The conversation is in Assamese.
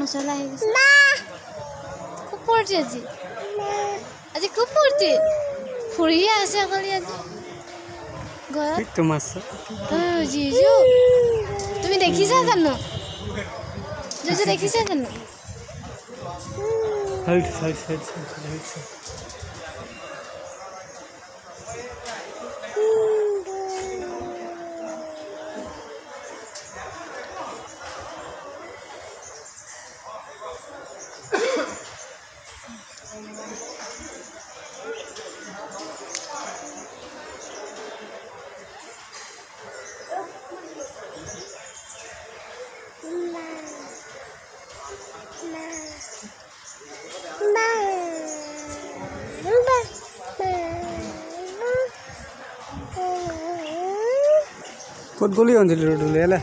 মছলা আহি গৈছে খুব ফূৰ্তি আজি আজি খুব ফূৰ্তি ফুৰিয়ে আছে অকলে আজি ঘৰত জিজু তুমি দেখিছা জানো জিজু দেখিছা জানো ক'ত গলি অঞ্জলি ৰ'দলৈ এলে